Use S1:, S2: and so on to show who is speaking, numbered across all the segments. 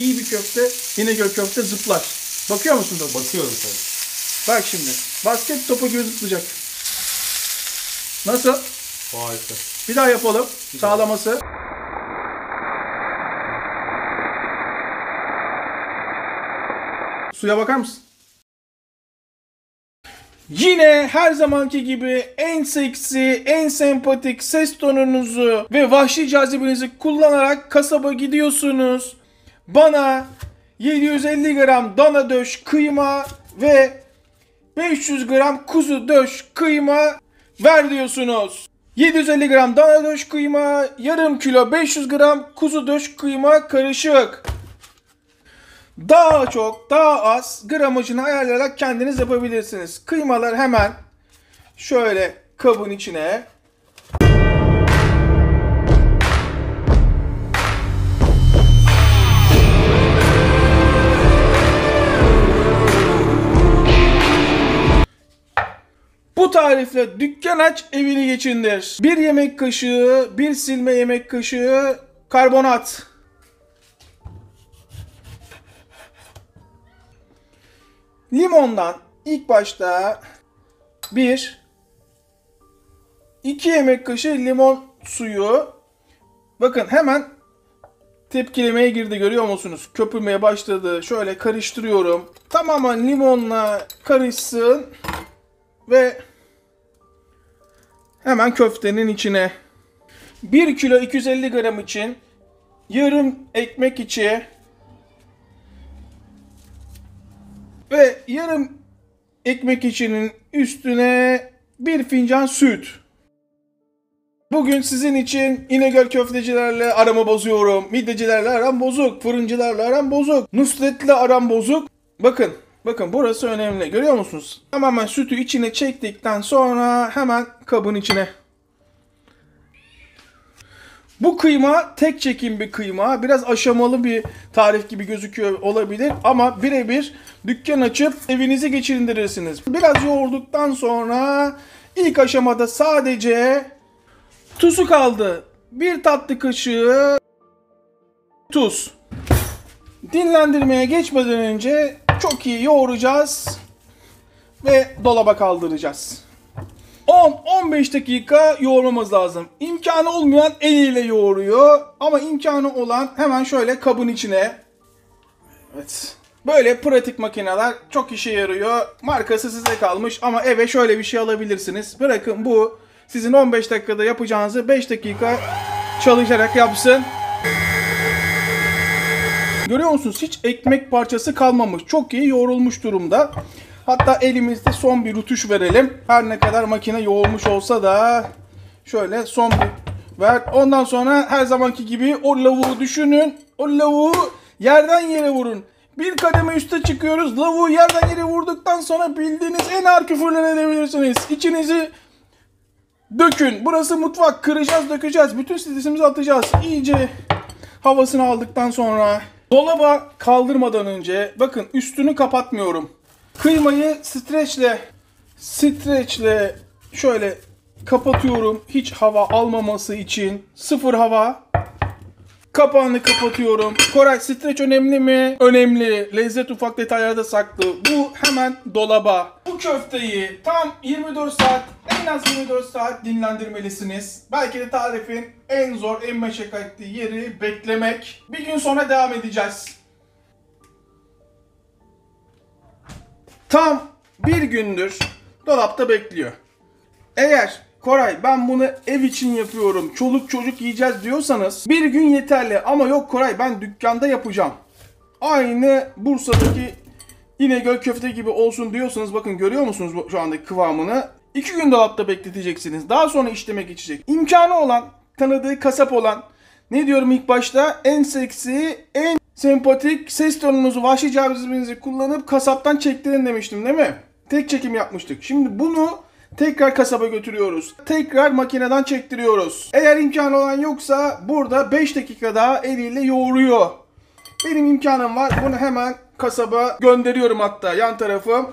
S1: İyi bir köfte, İnegöl köfte zıplar. Bakıyor musun dostum?
S2: Bakıyorum tabii.
S1: Bak şimdi. Basket topu gibi zıplayacak. Nasıl?
S2: Harika.
S1: Bir daha yapalım. Sağlaması. Suya bakar mısın? Yine her zamanki gibi en seksi, en sempatik ses tonunuzu ve vahşi cazibenizi kullanarak kasaba gidiyorsunuz. Bana 750 gram dana döş kıyma ve 500 gram kuzu döş kıyma ver diyorsunuz. 750 gram dana döş kıyma, yarım kilo 500 gram kuzu döş kıyma karışık. Daha çok, daha az gramajını ayarlayarak kendiniz yapabilirsiniz. Kıymalar hemen şöyle kabın içine. Bu tarifle dükkan aç, evini geçindir. Bir yemek kaşığı, bir silme yemek kaşığı karbonat. Limondan ilk başta 2 yemek kaşığı limon suyu. Bakın hemen tepkilemeye girdi, görüyor musunuz? Köpürmeye başladı. Şöyle karıştırıyorum. Tamamen limonla karışsın. Ve hemen köftenin içine 1 kilo 250 gram için yarım ekmek içi ve yarım ekmek içinin üstüne 1 fincan süt. Bugün sizin için İnegöl köftecilerle aramı bozuyorum. Midyecilerle aram bozuk. Fırıncılarla aram bozuk. Nusret'le aram bozuk. Bakın burası önemli. Görüyor musunuz? Tamamen sütü içine çektikten sonra hemen kabın içine. Bu kıyma tek çekim bir kıyma. Biraz aşamalı bir tarif gibi gözüküyor olabilir ama birebir dükkan açıp evinizi geçindirirsiniz. Biraz yoğurduktan sonra ilk aşamada sadece tuzu kaldı. 1 tatlı kaşığı tuz. Dinlendirmeye geçmeden önce çok iyi yoğuracağız ve dolaba kaldıracağız. 10-15 dakika yoğurmamız lazım. İmkanı olmayan eliyle yoğuruyor ama imkanı olan hemen şöyle kabın içine. Evet. Böyle pratik makineler çok işe yarıyor. Markası size kalmış ama eve şöyle bir şey alabilirsiniz. Bırakın bu sizin 15 dakikada yapacağınızı 5 dakika çalışarak yapsın. Görüyor musunuz? Hiç ekmek parçası kalmamış. Çok iyi yoğrulmuş durumda. Hatta elimizde son bir rutuş verelim. Her ne kadar makine yoğurmuş olsa da şöyle son bir ver. Ondan sonra her zamanki gibi o lavuğu düşünün. O lavuğu yerden yere vurun. Bir kademe üste çıkıyoruz. Lavuğu yerden yere vurduktan sonra bildiğiniz en ağır küfürler edebilirsiniz. İçinizi dökün. Burası mutfak. Kıracağız, dökeceğiz. Bütün stresimizi atacağız. İyice havasını aldıktan sonra dolaba kaldırmadan önce bakın üstünü kapatmıyorum. Kıymayı streçle şöyle kapatıyorum. Hiç hava almaması için. Sıfır hava. Kapağını kapatıyorum. Koray, streç önemli mi? Önemli. Lezzet ufak detaylarda saklı. Bu hemen dolaba. Bu köfteyi tam 24 saat, en az 24 saat dinlendirmelisiniz. Belki de tarifin en zor, en meşakkatli yeri beklemek. Bir gün sonra devam edeceğiz. Tam bir gündür dolapta bekliyor. Eğer Koray ben bunu ev için yapıyorum, çoluk çocuk yiyeceğiz diyorsanız bir gün yeterli. Ama yok Koray ben dükkanda yapacağım. Aynı Bursa'daki İnegöl köfte gibi olsun diyorsanız bakın görüyor musunuz şu andaki kıvamını? 2 gün dolapta bekleteceksiniz. Daha sonra işleme geçecek. İmkanı olan, tanıdığı kasap olan, ne diyorum ilk başta, en seksi, en sempatik ses tonunuzu, vahşi cazibenizi kullanıp kasaptan çektirin demiştim değil mi? Tek çekim yapmıştık. Şimdi bunu tekrar kasaba götürüyoruz. Tekrar makineden çektiriyoruz. Eğer imkanı olan yoksa burada 5 dakika daha eliyle yoğuruyor. Benim imkanım var. Bunu hemen kasaba gönderiyorum hatta yan tarafım.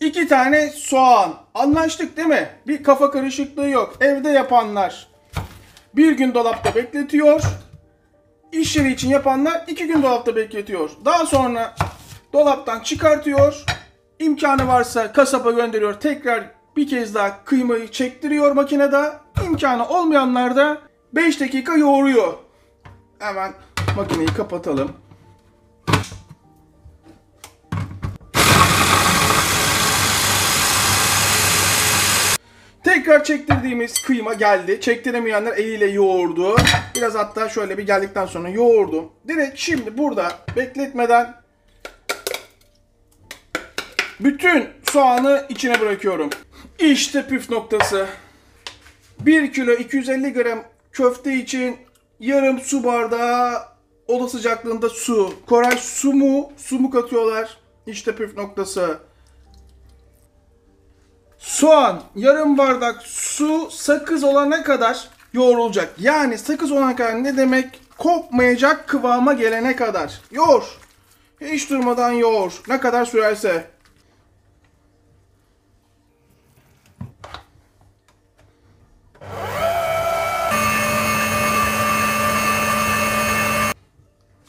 S1: 2 tane soğan. Anlaştık değil mi? Bir kafa karışıklığı yok. Evde yapanlar bir gün dolapta bekletiyor. İş yeri için yapanlar 2 gün dolapta bekletiyor. Daha sonra dolaptan çıkartıyor. İmkanı varsa kasaba gönderiyor. Tekrar bir kez daha kıymayı çektiriyor makinede. İmkanı olmayanlar da 5 dakika yoğuruyor. Hemen makineyi kapatalım. Tekrar çektirdiğimiz kıyma geldi. Çektiremeyenler eliyle yoğurdu. Biraz hatta şöyle bir geldikten sonra yoğurdum. Direkt şimdi burada bekletmeden bütün soğanı içine bırakıyorum. İşte püf noktası. 1 kilo 250 gram köfte için yarım su bardağı oda sıcaklığında su. Koray su mu katıyorlar? İşte püf noktası. Soğan yarım bardak su sakız olana kadar yoğrulacak. Yani sakız olana kadar ne demek? Kopmayacak kıvama gelene kadar. Yoğur. Hiç durmadan yoğur. Ne kadar sürerse.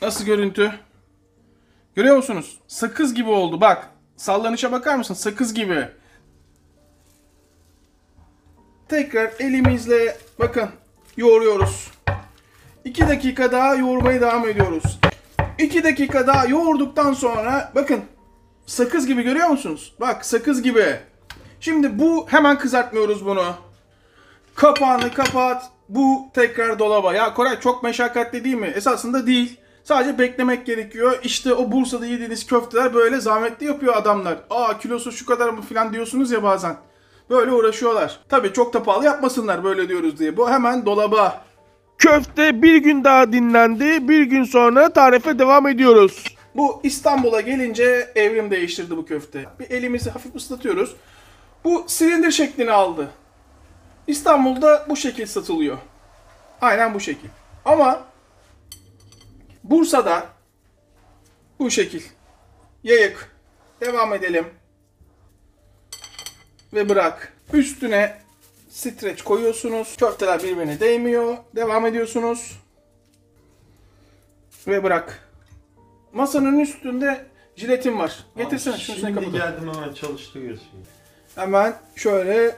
S1: Nasıl görüntü? Görüyor musunuz? Sakız gibi oldu. Bak. Sallanışa bakar mısın? Sakız gibi. Tekrar elimizle bakın yoğuruyoruz. 2 dakika daha yoğurmaya devam ediyoruz. 2 dakika daha yoğurduktan sonra bakın sakız gibi görüyor musunuz? Bak sakız gibi. Şimdi bu hemen kızartmıyoruz bunu. Kapağını kapat. Bu tekrar dolaba. Ya Koray çok meşakkatli değil mi? Esasında değil. Sadece beklemek gerekiyor. İşte o Bursa'da yediğiniz köfteler böyle zahmetli yapıyor adamlar. Aa kilosu şu kadar mı falan diyorsunuz ya bazen. Böyle uğraşıyorlar. Tabii çok da pahalı yapmasınlar böyle diyoruz diye. Bu hemen dolaba. Köfte bir gün daha dinlendi. Bir gün sonra tarife devam ediyoruz. Bu İstanbul'a gelince evrim değiştirdi bu köfte. Bir elimizi hafif ıslatıyoruz. Bu silindir şeklini aldı. İstanbul'da bu şekil satılıyor. Aynen bu şekil. Ama Bursa'da bu şekil. Yayık. Devam edelim. Ve bırak. Üstüne streç koyuyorsunuz. Köfteler birbirine değmiyor. Devam ediyorsunuz. Ve bırak. Masanın üstünde jiletim var. Getirsene şunu sen kapat.
S2: Şimdi geldim hemen çalıştırıyorsun.
S1: Hemen şöyle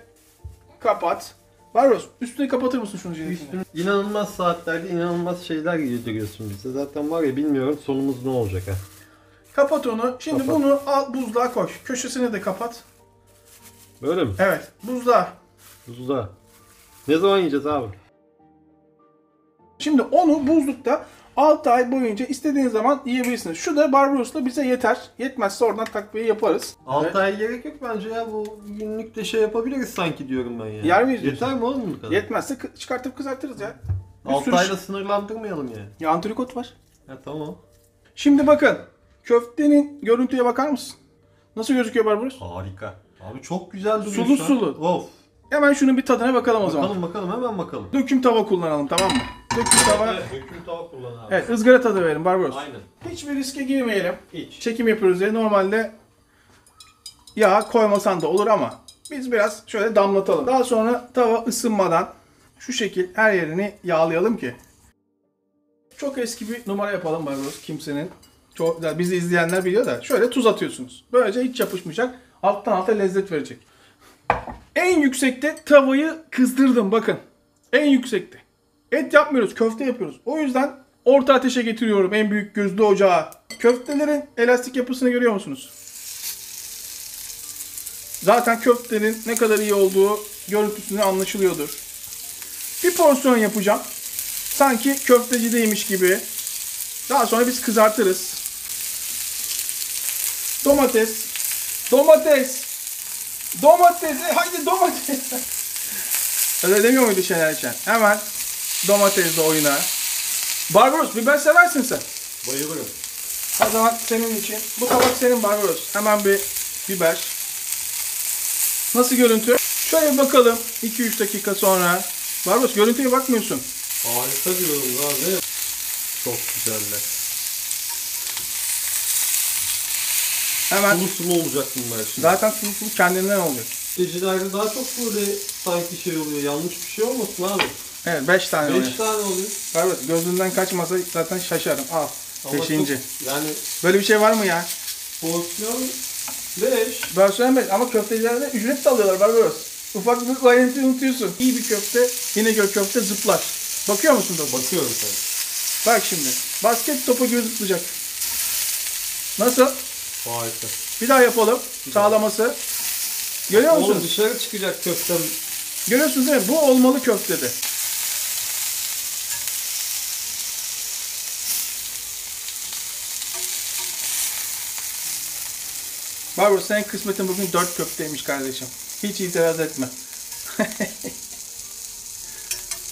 S1: kapat. Barbaros üstüne kapatır mısın şunu jiletini?
S2: İnanılmaz saatlerde inanılmaz şeyler yediriyorsun bize. Zaten var ya bilmiyorum sonumuz ne olacak ha.
S1: Kapat onu. Şimdi
S2: Kapat.
S1: bunu al buzluğa koy. Köşesini de kapat.
S2: Böyle mi?
S1: Evet buzluğa.
S2: Buzda. Ne zaman yiyeceğiz abi?
S1: Şimdi onu buzlukta 6 ay boyunca istediğiniz zaman yiyebilirsiniz. Şu da Barbaros'la bize yeter. Yetmezse oradan takviye yaparız.
S2: 6 ay gerek yok bence ya, bu günlük de şey yapabiliriz sanki diyorum ben ya.
S1: Yer miyiz
S2: Yeter
S1: diyorsun?
S2: mi oğlum bu kadar?
S1: Yetmezse çıkartıp kızartırız ya. Bir
S2: 6
S1: sürü
S2: ayla sınırlandırmayalım ya.
S1: Ya antrikot var.
S2: Ha tamam.
S1: Şimdi bakın. Köftenin görüntüye bakar mısın? Nasıl gözüküyor Barbaros?
S2: Harika. Abi çok güzel duruyor
S1: Sulu
S2: şu an.
S1: sulu.
S2: Of.
S1: Hemen şunun bir tadına bakalım o zaman.
S2: Bakalım hemen bakalım.
S1: Döküm tava kullanalım tamam mı? Döküm tava.
S2: Döküm tava kullan abi.
S1: Evet ızgara tadı verelim Barbaros.
S2: Aynen.
S1: Hiçbir riske girmeyelim.
S2: Hiç.
S1: Çekim yapıyoruz diye normalde yağ koymasan da olur ama biz biraz şöyle damlatalım. Daha sonra tava ısınmadan şu şekil her yerini yağlayalım ki. Çok eski bir numara yapalım Barbaros kimsenin. Çok, yani bizi izleyenler biliyor da şöyle tuz atıyorsunuz. Böylece hiç yapışmayacak. Alttan alta lezzet verecek. En yüksekte tavayı kızdırdım bakın. En yüksekte. Et yapmıyoruz, köfte yapıyoruz. O yüzden orta ateşe getiriyorum en büyük gözlü ocağa. Köftelerin elastik yapısını görüyor musunuz? Zaten köftenin ne kadar iyi olduğu görüntüsünden anlaşılıyordur. Bir porsiyon yapacağım. Sanki köftecideymiş gibi. Daha sonra biz kızartırız. Domates. Haydi domates. Öyle demiyor muydu Şener Şen? Hemen domatesle oyna. Barbaros biber seversin sen.
S2: Bayılırım.
S1: O zaman senin için. Bu tabak senin Barbaros. Hemen bir biber. Nasıl görüntü? Şöyle bakalım 2-3 dakika sonra. Barbaros görüntüye bakmıyorsun.
S2: Harika diyorum abi. Çok güzeller.
S1: Hemen
S2: Sulu sulu olacak bunlar şimdi.
S1: zaten sulu kendinden olacak.
S2: Köftecilerde daha çok böyle sanki şey oluyor. Yanlış bir şey olmasın abi.
S1: Evet 5 tane oluyor.
S2: 5 tane oluyor.
S1: Evet gözünden kaçmasa zaten şaşarım. Al.
S2: Ama
S1: 5.
S2: çok- yani
S1: Böyle bir şey var mı ya?
S2: porsiyon 5.
S1: Ben söylemedim ama köftecilerden ücret de alıyorlar Barbaros. Ufak bir ayrıntıyı unutuyorsun. İyi bir köfte, İnegöl köfte zıplar. Bakıyor musun dostum?
S2: Bakıyorum sen.
S1: Bak şimdi. Basket topu gibi zıplayacak. Nasıl?
S2: Harika.
S1: Bir daha yapalım. Sağlaması. Görüyor
S2: Oğlum
S1: musunuz?
S2: dışarı çıkacak köftem.
S1: Görüyorsunuz değil mi? Bu olmalı köftede. Barbaros senin kısmetin bugün 4 köfteymiş kardeşim. Hiç itiraz etme.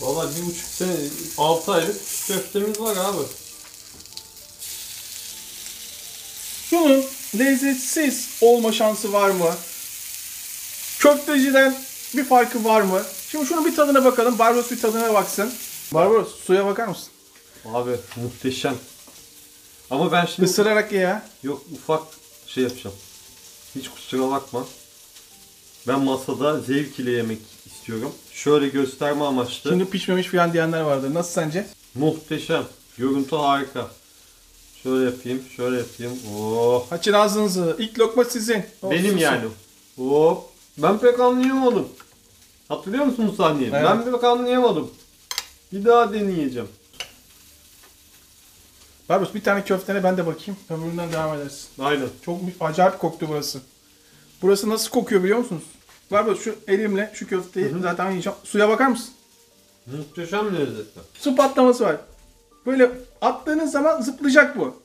S2: Valla 1,5 sene, 6 aylık köftemiz var abi.
S1: Şunun lezzetsiz olma şansı var mı? Köfteciden bir farkı var mı? Şimdi şunun bir tadına bakalım. Barbaros bir tadına baksın. Barbaros suya bakar mısın?
S2: Abi muhteşem. Ama ben şimdi
S1: Isırarak ye ya.
S2: yok ufak şey yapacağım. Hiç kusura bakma. Ben masada zevk ile yemek istiyorum. Şöyle gösterme amaçlı.
S1: Şimdi pişmemiş falan diyenler vardır. Nasıl sence?
S2: Muhteşem. Görüntü harika. Şöyle yapayım, şöyle yapayım. Oh.
S1: Açın ağzınızı. İlk lokma sizin.
S2: Benim
S1: Olsun.
S2: yani. Hop. Ben pek anlayamadım. Hatırlıyor musun bu sahneyi?
S1: Evet.
S2: Ben pek anlayamadım. Bir daha deneyeceğim.
S1: Barbaros bir tane köftene ben de bakayım. Öbüründen devam edersin.
S2: Aynen.
S1: Çok acayip koktu burası. Burası nasıl kokuyor biliyor musunuz? Barbaros şu elimle şu köfteyi zaten yiyeceğim. Suya bakar mısın?
S2: Muhteşem lezzetli.
S1: Su patlaması var. Böyle attığınız zaman zıplayacak bu.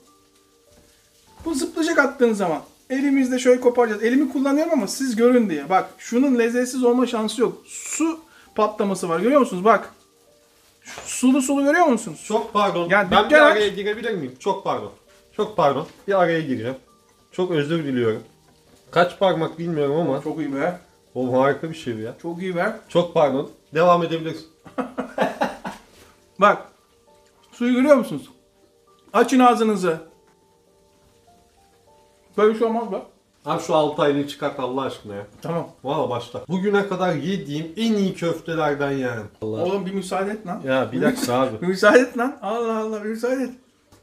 S1: Bu zıplayacak attığınız zaman. Elimizde şöyle koparacağız. Elimi kullanıyorum ama siz görün diye. Bak şunun lezzetsiz olma şansı yok. Su patlaması var. Görüyor musunuz? Bak. Sulu sulu görüyor musunuz?
S2: Çok pardon.
S1: Yani
S2: ben bir
S1: dükkan
S2: araya girebilir miyim? Çok pardon. Çok pardon. Bir araya gireceğim. Çok özür diliyorum. Kaç parmak bilmiyorum ama
S1: Çok iyi be.
S2: o harika bir şey bu ya.
S1: Çok iyi be.
S2: Çok pardon. Devam edebilirsin.
S1: Bak. Suyu görüyor musunuz? Açın ağzınızı. Böyle bir şey olmaz be.
S2: Abi şu 6 aylığı çıkart Allah aşkına ya.
S1: Tamam.
S2: Valla başla. Bugüne kadar yediğim en iyi köftelerden yani. Allah.
S1: Oğlum bir müsaade et lan.
S2: Ya bir dakika abi.
S1: Bir müsaade et lan. Allah Allah bir müsaade et.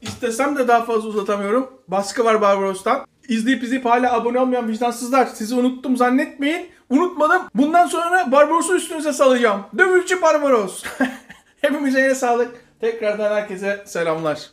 S1: İstesem de daha fazla uzatamıyorum. Baskı var Barbaros'tan. İzleyip hala abone olmayan vicdansızlar. Sizi unuttum zannetmeyin. Unutmadım. Bundan sonra Barbaros'u üstünüze salacağım. Dövülçü Barbaros. Hepimize yine sağlık. Tekrardan herkese selamlar.